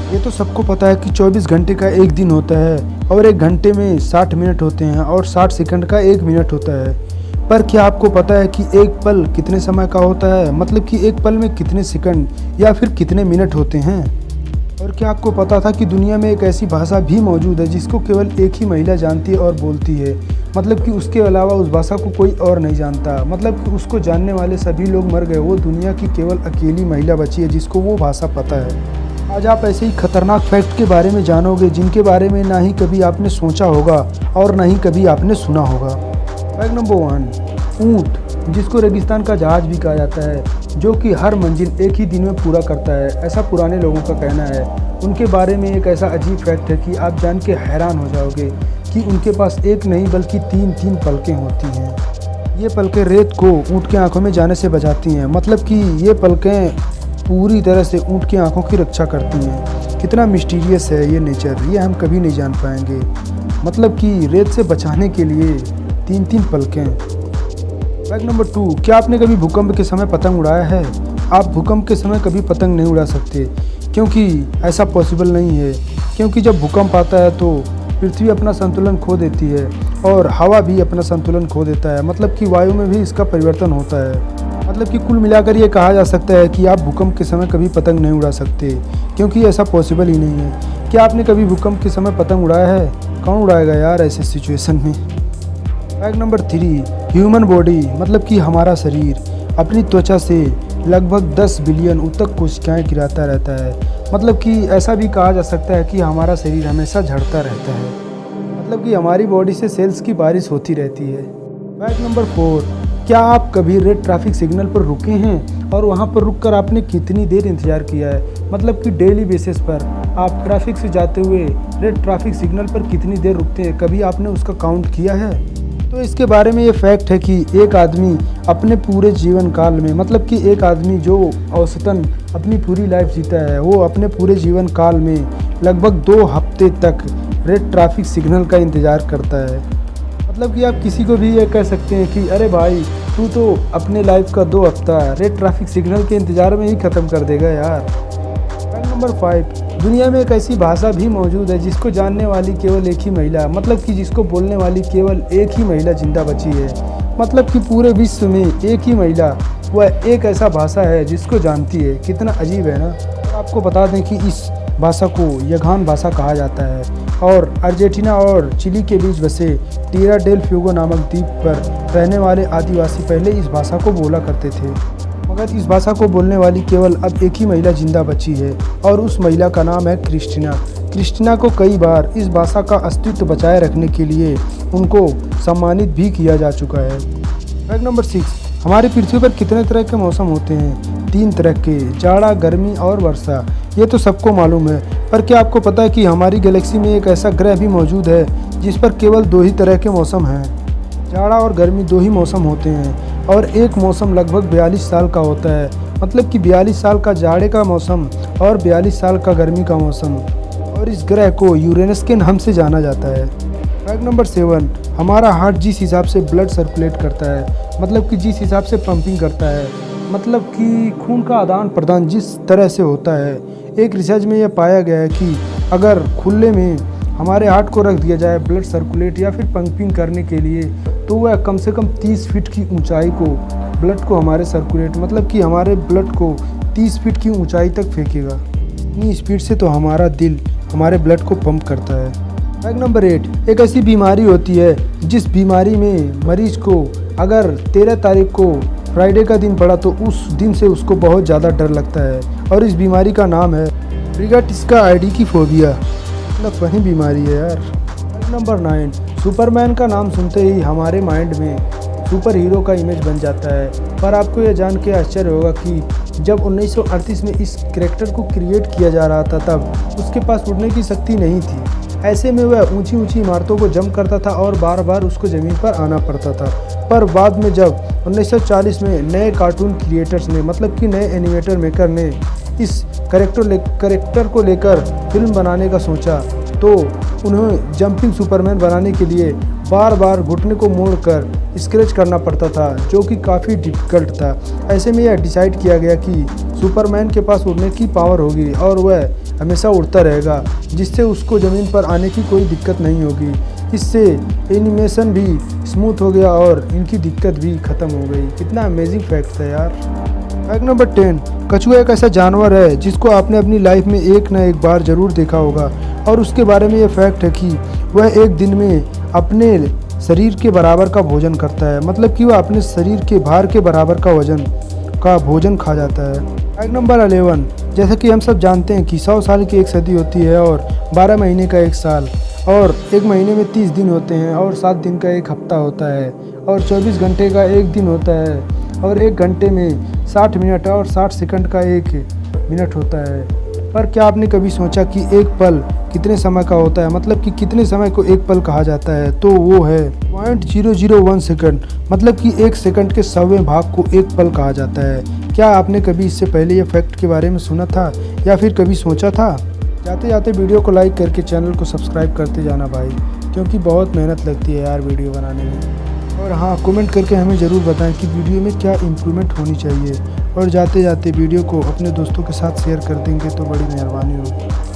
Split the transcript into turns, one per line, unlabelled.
ये तो सबको पता है कि 24 घंटे का एक दिन होता है और एक घंटे में 60 मिनट होते हैं और 60 सेकंड का एक मिनट होता है। पर क्या आपको पता है कि एक पल कितने समय का होता है, मतलब कि एक पल में कितने सेकंड या फिर कितने मिनट होते हैं। और क्या आपको पता था कि दुनिया में एक ऐसी भाषा भी मौजूद है जिसको केवल एक ही महिला जानती है और बोलती है, मतलब कि उसके अलावा उस भाषा को कोई और नहीं जानता, मतलब कि उसको जानने वाले सभी लोग मर गए, वो दुनिया की केवल अकेली महिला बची है जिसको वो भाषा पता है। आज आप ऐसे ही खतरनाक फैक्ट के बारे में जानोगे जिनके बारे में ना ही कभी आपने सोचा होगा और ना ही कभी आपने सुना होगा। फैक्ट नंबर 1, ऊँट, जिसको रेगिस्तान का जहाज भी कहा जाता है, जो कि हर मंजिल एक ही दिन में पूरा करता है, ऐसा पुराने लोगों का कहना है। उनके बारे में एक ऐसा अजीब फैक्ट है कि आप जान के हैरान हो जाओगे कि उनके पास एक नहीं बल्कि तीन पलकें होती हैं। ये पलकें रेत को ऊँट की आंखों में जाने से बचाती हैं, मतलब कि ये पलकें पूरी तरह से ऊँट की आंखों की रक्षा करती हैं। कितना मिस्टीरियस है ये नेचर, ये हम कभी नहीं जान पाएंगे, मतलब कि रेत से बचाने के लिए तीन पलकें। फैक्ट नंबर 2, क्या आपने कभी भूकंप के समय पतंग उड़ाया है? आप भूकंप के समय कभी पतंग नहीं उड़ा सकते, क्योंकि ऐसा पॉसिबल नहीं है, क्योंकि जब भूकंप आता है तो पृथ्वी अपना संतुलन खो देती है और हवा भी अपना संतुलन खो देता है, मतलब कि वायु में भी इसका परिवर्तन होता है। मतलब कि कुल मिलाकर ये कहा जा सकता है कि आप भूकंप के समय कभी पतंग नहीं उड़ा सकते, क्योंकि ऐसा पॉसिबल ही नहीं है। क्या आपने कभी भूकंप के समय पतंग उड़ाया है? कौन उड़ाएगा यार ऐसे सिचुएशन में। फैक्ट नंबर 3, ह्यूमन बॉडी, मतलब कि हमारा शरीर अपनी त्वचा से लगभग 10 बिलियन ऊतक कोशिकाएं गिराता रहता है, मतलब कि ऐसा भी कहा जा सकता है कि हमारा शरीर हमेशा झड़ता रहता है, मतलब कि हमारी बॉडी से सेल्स की बारिश होती रहती है। फैक्ट नंबर 4, क्या आप कभी रेड ट्रैफिक सिग्नल पर रुके हैं और वहां पर रुककर आपने कितनी देर इंतज़ार किया है, मतलब कि डेली बेसिस पर आप ट्रैफिक से जाते हुए रेड ट्रैफिक सिग्नल पर कितनी देर रुकते हैं, कभी आपने उसका काउंट किया है? तो इसके बारे में ये फैक्ट है कि एक आदमी अपने पूरे जीवन काल में, मतलब कि एक आदमी जो औसतन अपनी पूरी लाइफ जीता है, वो अपने पूरे जीवन काल में लगभग 2 हफ्ते तक रेड ट्रैफिक सिग्नल का इंतज़ार करता है। मतलब कि आप किसी को भी ये कह सकते हैं कि अरे भाई तू तो अपने लाइफ का 2 हफ्ता रेड ट्रैफिक सिग्नल के इंतज़ार में ही ख़त्म कर देगा यार। फैक्ट नंबर 5, दुनिया में एक ऐसी भाषा भी मौजूद है जिसको जानने वाली केवल एक ही महिला, मतलब कि जिसको बोलने वाली केवल एक ही महिला जिंदा बची है, मतलब कि पूरे विश्व में एक ही महिला वह एक ऐसा भाषा है जिसको जानती है। कितना अजीब है ना। आपको बता दें कि इस भाषा को यगान भाषा कहा जाता है और अर्जेंटीना और चिली के बीच बसे टिएरा डेल फ्यूगो नामक द्वीप पर रहने वाले आदिवासी पहले इस भाषा को बोला करते थे, मगर इस भाषा को बोलने वाली केवल अब एक ही महिला जिंदा बची है और उस महिला का नाम है क्रिस्टीना। क्रिस्टीना को कई बार इस भाषा का अस्तित्व बचाए रखने के लिए उनको सम्मानित भी किया जा चुका है। फैक्ट नंबर 6, हमारी पृथ्वी पर कितने तरह के मौसम होते हैं? 3 तरह के, जाड़ा, गर्मी और वर्षा। ये तो सबको मालूम है, पर क्या आपको पता है कि हमारी गैलेक्सी में एक ऐसा ग्रह भी मौजूद है जिस पर केवल 2 ही तरह के मौसम हैं? जाड़ा और गर्मी 2 ही मौसम होते हैं और एक मौसम लगभग 42 साल का होता है, मतलब कि 42 साल का जाड़े का मौसम और 42 साल का गर्मी का मौसम। और इस ग्रह को यूरेनस के नाम से जाना जाता है। फैक्ट नंबर 7, हमारा हार्ट जिस हिसाब से ब्लड सर्कुलेट करता है, मतलब कि जिस हिसाब से पंपिंग करता है, मतलब कि खून का आदान प्रदान जिस तरह से होता है, एक रिसर्च में यह पाया गया है कि अगर खुले में हमारे हार्ट को रख दिया जाए ब्लड सर्कुलेट या फिर पंपिंग करने के लिए, तो वह कम से कम 30 फीट की ऊंचाई को ब्लड को हमारे सर्कुलेट, मतलब कि हमारे ब्लड को 30 फीट की ऊंचाई तक फेंकेगा। इतनी स्पीड से तो हमारा दिल हमारे ब्लड को पंप करता है। फैक्ट नंबर 8, एक ऐसी बीमारी होती है जिस बीमारी में मरीज को अगर 13 तारीख को फ्राइडे का दिन पड़ा तो उस दिन से उसको बहुत ज़्यादा डर लगता है, और इस बीमारी का नाम है ब्रिगाटिस्का आइडिकी-फोबिया। मतलब फनी बीमारी है यार। फैक्ट नंबर 9, सुपरमैन का नाम सुनते ही हमारे माइंड में सुपर हीरो का इमेज बन जाता है, पर आपको यह जान के आश्चर्य होगा कि जब 1938 में इस कैरेक्टर को क्रिएट किया जा रहा था तब उसके पास उड़ने की शक्ति नहीं थी। ऐसे में वह ऊंची ऊंची इमारतों को जंप करता था और बार बार उसको ज़मीन पर आना पड़ता था। पर बाद में जब 1940 में नए कार्टून क्रिएटर्स ने, मतलब कि नए एनिमेटर मेकर ने इस कैरेक्टर को लेकर फिल्म बनाने का सोचा, तो उन्हें जंपिंग सुपरमैन बनाने के लिए बार बार घुटने को मोड़कर स्क्रैच करना पड़ता था, जो कि काफ़ी डिफ़िकल्ट था। ऐसे में यह डिसाइड किया गया कि सुपरमैन के पास उड़ने की पावर होगी और वह हमेशा उड़ता रहेगा, जिससे उसको ज़मीन पर आने की कोई दिक्कत नहीं होगी। इससे एनिमेशन भी स्मूथ हो गया और इनकी दिक्कत भी ख़त्म हो गई। कितना अमेजिंग फैक्ट था यार। फैक्ट नंबर 10, कछुआ एक ऐसा जानवर है जिसको आपने अपनी लाइफ में एक न एक बार ज़रूर देखा होगा और उसके बारे में ये फैक्ट है कि वह एक दिन में अपने शरीर के बराबर का भोजन करता है, मतलब कि वह अपने शरीर के भार के बराबर का भोजन खा जाता है। फैक्ट नंबर 11, जैसा कि हम सब जानते हैं कि 100 साल की एक सदी होती है और 12 महीने का एक साल, और एक महीने में 30 दिन होते हैं और 7 दिन का एक हफ्ता होता है और 24 घंटे का एक दिन होता है और एक घंटे में 60 मिनट और 60 सेकंड का एक मिनट होता है। पर क्या आपने कभी सोचा कि एक पल कितने समय का होता है, मतलब कि कितने समय को एक पल कहा जाता है? तो वो है 0.001 सेकंड, मतलब कि एक सेकंड के 100वें भाग को एक पल कहा जाता है। क्या आपने कभी इससे पहले ये फैक्ट के बारे में सुना था या फिर कभी सोचा था? जाते जाते वीडियो को लाइक करके चैनल को सब्सक्राइब करते जाना भाई, क्योंकि बहुत मेहनत लगती है यार वीडियो बनाने में। और हाँ, कमेंट करके हमें ज़रूर बताएं कि वीडियो में क्या इम्प्रूवमेंट होनी चाहिए। और जाते जाते वीडियो को अपने दोस्तों के साथ शेयर कर देंगे तो बड़ी मेहरबानी होगी।